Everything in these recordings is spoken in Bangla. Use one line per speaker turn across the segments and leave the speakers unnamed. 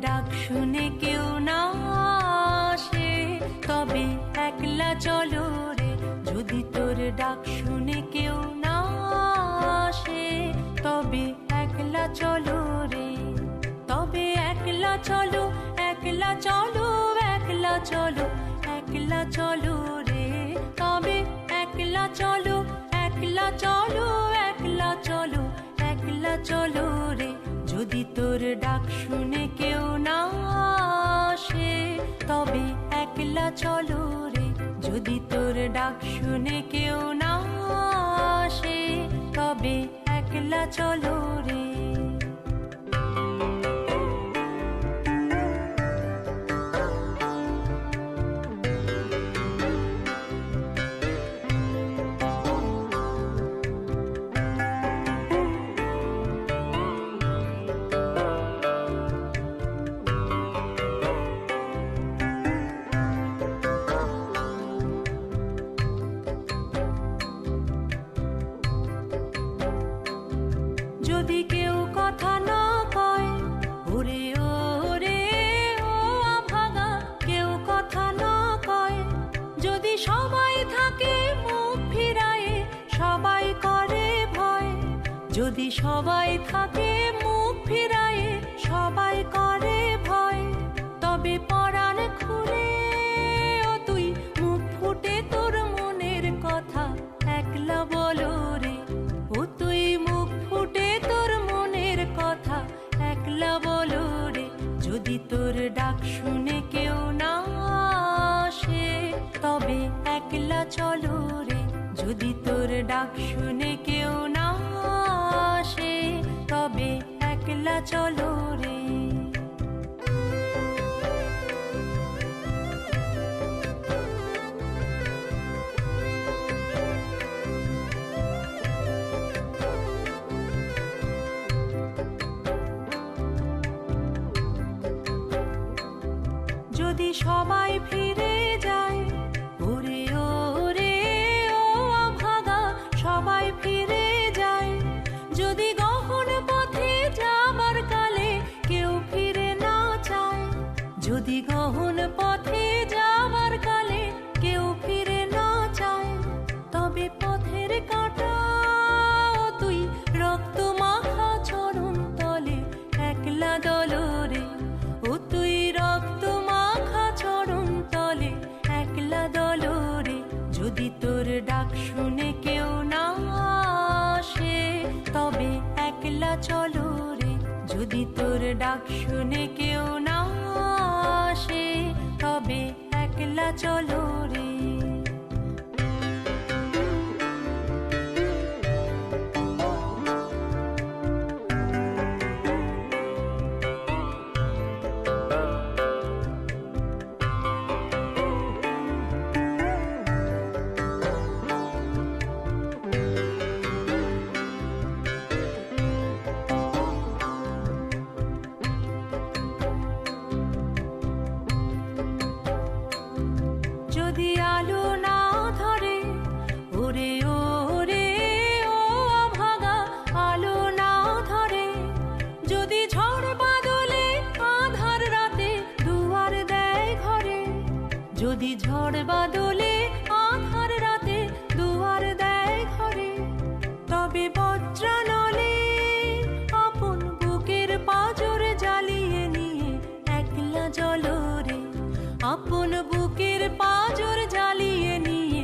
ডাক শুনে কেউ না আসে তবে একলা চলো রে। যদি তোর ডাক শুনে কেউ না আসে তবে একলা চলো রে। তবে একলা চলো, একলা চলো, একলা চলো, একলা চলো রে। তবে একলা চলো, একলা চলো, একলা চলো, একলা চলো রে। যদি তোর ডাক শুনে কেউ না আসে তবে একলা চলো রে। যদি তোর ডাক শুনে কেউ না আসে তবে একলা চলো রে। যদি কেউ কথা না কয় ওরে ওরে ও আভাগা, কেউ কথা না কয়। যদি সবাই থাকে মুখ ফিরায়ে সবাই করে ভয়। যদি সবাই থাকে মুখ ফিরায়ে সবাই করে ভয়। তবে পরাণ খুলে ও তুই মুখ ফুটে তোর মনের কথা একলা বলো রে। ও তুই মুখ ফুটে তোর মনের কথা একলা বলো রে। যদি তোর ডাক শুনে কেউ না আসে তবে একলা চলো রে। যদি তোর ডাক শুনে কেউ না আসে তবে একলা চলো রে। যদি সবাই ফিরে যায় ওরে ওরে ও আভাগা, সবাই ফিরে যায়। যদি গহন পথে যাবার কালে কেউ ফিরে না চায়। যদি গহন পথে যাবার কালে কেউ ফিরে না চায় তবে পথের কাঁটা ও তুই রক্ত মাখা চরণ তলে একলা দলো রে। ও তুই রক্ত মাখা চরণ তলে একলা দলো রে। যদি তোর ডাক শুনে কেউ না আসে তবে একলা চলো রে। যদি তোর ডাক শুনে কেউ না আসে তবে একলা চলো রে। যদি আলো না ধরে ওরে ওরে ও আভাগা, আলো না ধরে। যদি ঝড় বাদলে আধার রাতে দুয়ার দেয় ঘরে। যদি ঝড় বাদলে আধার রাতে দুয়ার দেয় ঘরে তবে বজ্রানলে আপন বুকের পাঁজর জ্বালিয়ে নিয়ে একলা চলো রে। আপন বুকের পাঁজর জ্বালিয়ে নিয়ে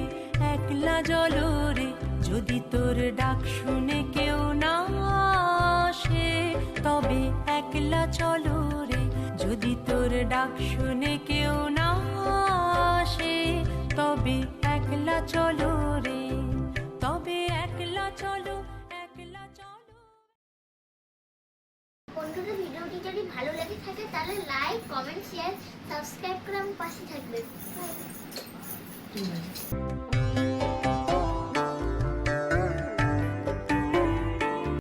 একলা চলো রে। যদি তোর ডাক শুনে কেউ না আসে তবে একলা চলো রে। যদি তোর ডাক শুনে কেউ না আসে তবে একলা চলো রে। তবে একলা চলো, একলা চলো।
বন্ধুদের ভিডিওটি যদি ভালো লেগে থাকে তাহলে লাইক, কমেন্ট, শেয়ার, সাবস্ক্রাইব করে আমার পাশে থাকবেন।